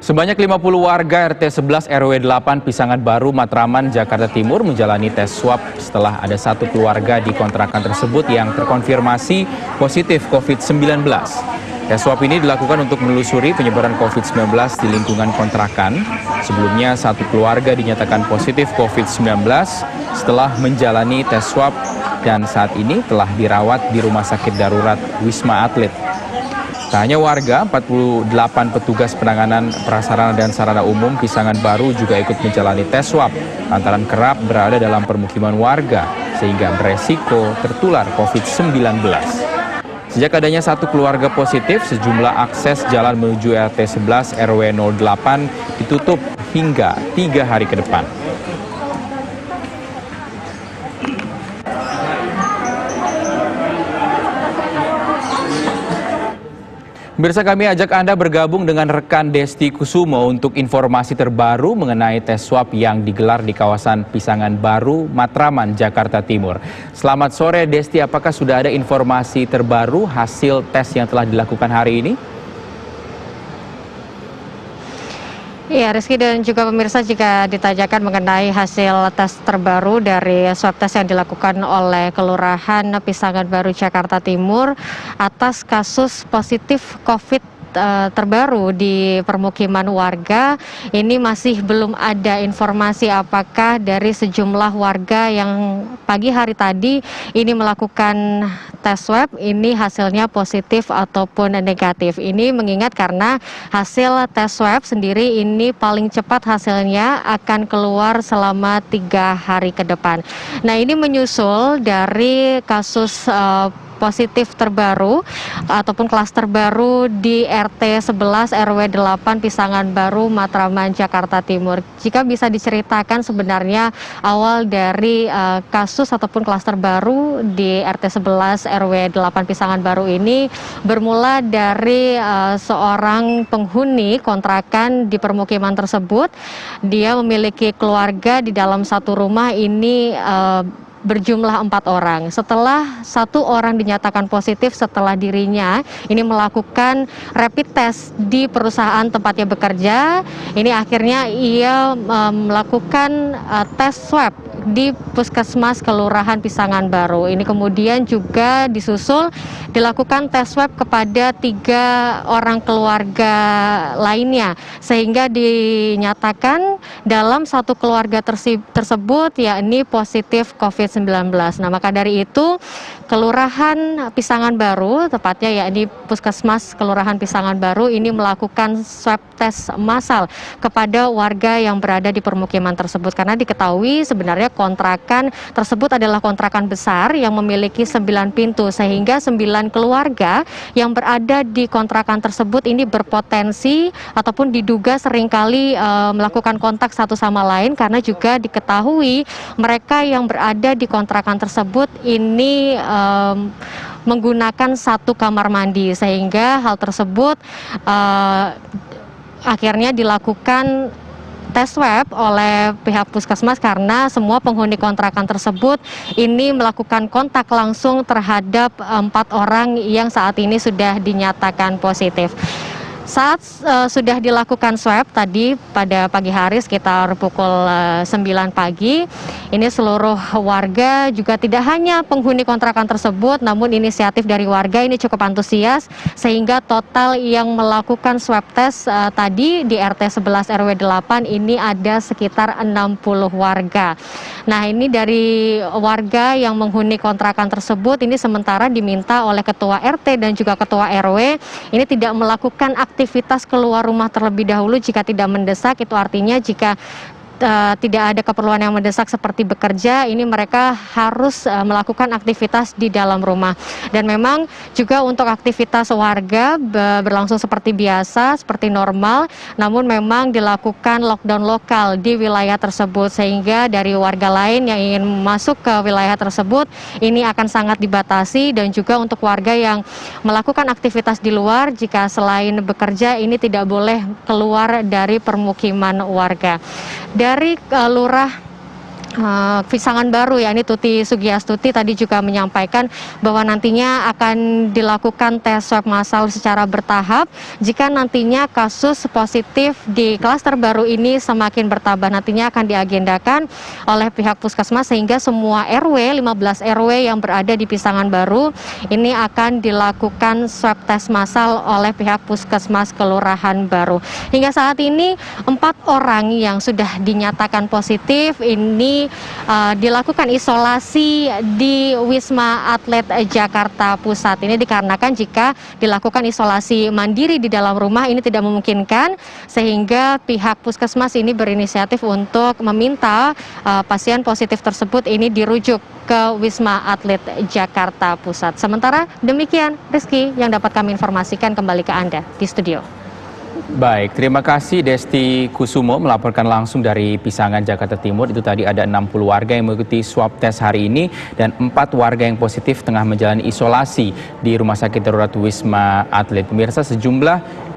Sebanyak 50 warga RT 11 RW 8 Pisangan Baru, Matraman, Jakarta Timur menjalani tes swab setelah ada satu keluarga di kontrakan tersebut yang terkonfirmasi positif COVID-19. Tes swab ini dilakukan untuk menelusuri penyebaran COVID-19 di lingkungan kontrakan. Sebelumnya satu keluarga dinyatakan positif COVID-19 setelah menjalani tes swab dan saat ini telah dirawat di Rumah Sakit Darurat Wisma Atlet. Tak hanya warga, 48 petugas penanganan prasarana dan sarana umum Pisangan Baru juga ikut menjalani tes swab lantaran kerap berada dalam permukiman warga sehingga beresiko tertular COVID-19. Sejak adanya satu keluarga positif, sejumlah akses jalan menuju RT 11 RW 08 ditutup hingga 3 hari ke depan. Pemirsa, kami ajak Anda bergabung dengan rekan Desti Kusumo untuk informasi terbaru mengenai tes swab yang digelar di kawasan Pisangan Baru, Matraman, Jakarta Timur. Selamat sore Desti, apakah sudah ada informasi terbaru hasil tes yang telah dilakukan hari ini? Iya, Rizky dan juga pemirsa, jika ditanyakan mengenai hasil tes terbaru dari swab tes yang dilakukan oleh Kelurahan Pisangan Baru, Jakarta Timur atas kasus positif COVID terbaru di permukiman warga, ini masih belum ada informasi apakah dari sejumlah warga yang pagi hari tadi ini melakukan tes swab ini hasilnya positif ataupun negatif. Ini mengingat karena hasil tes swab sendiri ini paling cepat hasilnya akan keluar selama 3 hari ke depan. Nah, ini menyusul dari kasus positif terbaru ataupun klaster baru di RT 11 RW 8 Pisangan Baru, Matraman, Jakarta Timur. Jika bisa diceritakan sebenarnya awal dari kasus ataupun klaster baru di RT 11 RW 8 Pisangan Baru ini bermula dari seorang penghuni kontrakan di permukiman tersebut. Dia memiliki keluarga di dalam satu rumah ini berjumlah 4 orang. Setelah 1 orang dinyatakan positif setelah dirinya ini melakukan rapid test di perusahaan tempatnya bekerja, ini akhirnya ia melakukan tes swab di Puskesmas Kelurahan Pisangan Baru. Ini kemudian juga disusul dilakukan tes swab kepada 3 orang keluarga lainnya, sehingga dinyatakan dalam satu keluarga tersebut yakni positif COVID-19. Nah, maka dari itu Kelurahan Pisangan Baru, tepatnya yakni Puskesmas Kelurahan Pisangan Baru ini melakukan swab tes massal kepada warga yang berada di permukiman tersebut, karena diketahui sebenarnya kontrakan tersebut adalah kontrakan besar yang memiliki 9 pintu, sehingga 9 keluarga yang berada di kontrakan tersebut ini berpotensi ataupun diduga seringkali melakukan kontak satu sama lain, karena juga diketahui mereka yang berada di kontrakan tersebut ini menggunakan satu kamar mandi, sehingga hal tersebut akhirnya dilakukan tes swab oleh pihak puskesmas karena semua penghuni kontrakan tersebut ini melakukan kontak langsung terhadap 4 orang yang saat ini sudah dinyatakan positif. Saat sudah dilakukan swab tadi pada pagi hari sekitar pukul 9 pagi, ini seluruh warga juga tidak hanya penghuni kontrakan tersebut, namun inisiatif dari warga ini cukup antusias, sehingga total yang melakukan swab test tadi di RT 11 RW 8 ini ada sekitar 60 warga. Nah, ini dari warga yang menghuni kontrakan tersebut ini sementara diminta oleh Ketua RT dan juga Ketua RW ini tidak melakukan aktivitas keluar rumah terlebih dahulu jika tidak mendesak. Itu artinya jika tidak ada keperluan yang mendesak seperti bekerja, ini mereka harus melakukan aktivitas di dalam rumah. Dan memang juga untuk aktivitas warga berlangsung seperti biasa, seperti normal, namun memang dilakukan lockdown lokal di wilayah tersebut, sehingga dari warga lain yang ingin masuk ke wilayah tersebut ini akan sangat dibatasi, dan juga untuk warga yang melakukan aktivitas di luar, jika selain bekerja ini tidak boleh keluar dari permukiman warga. Dari Lurah Pisangan Baru, yakni Tuti Sugiastuti tadi juga menyampaikan bahwa nantinya akan dilakukan tes swab massal secara bertahap. Jika nantinya kasus positif di klaster baru ini semakin bertambah, nantinya akan diagendakan oleh pihak puskesmas sehingga semua RW, 15 RW yang berada di Pisangan Baru ini akan dilakukan swab tes massal oleh pihak puskesmas Kelurahan Baru. Hingga saat ini 4 orang yang sudah dinyatakan positif ini dilakukan isolasi di Wisma Atlet Jakarta Pusat. Ini dikarenakan jika dilakukan isolasi mandiri di dalam rumah ini tidak memungkinkan, sehingga pihak puskesmas ini berinisiatif untuk meminta pasien positif tersebut ini dirujuk ke Wisma Atlet Jakarta Pusat. Sementara demikian, Rizky, yang dapat kami informasikan, kembali ke Anda di studio. Baik, terima kasih Desti Kusumo melaporkan langsung dari Pisangan, Jakarta Timur. Itu tadi ada 60 warga yang mengikuti swab tes hari ini dan 4 warga yang positif tengah menjalani isolasi di Rumah Sakit Darurat Wisma Atlet. Pemirsa, sejumlah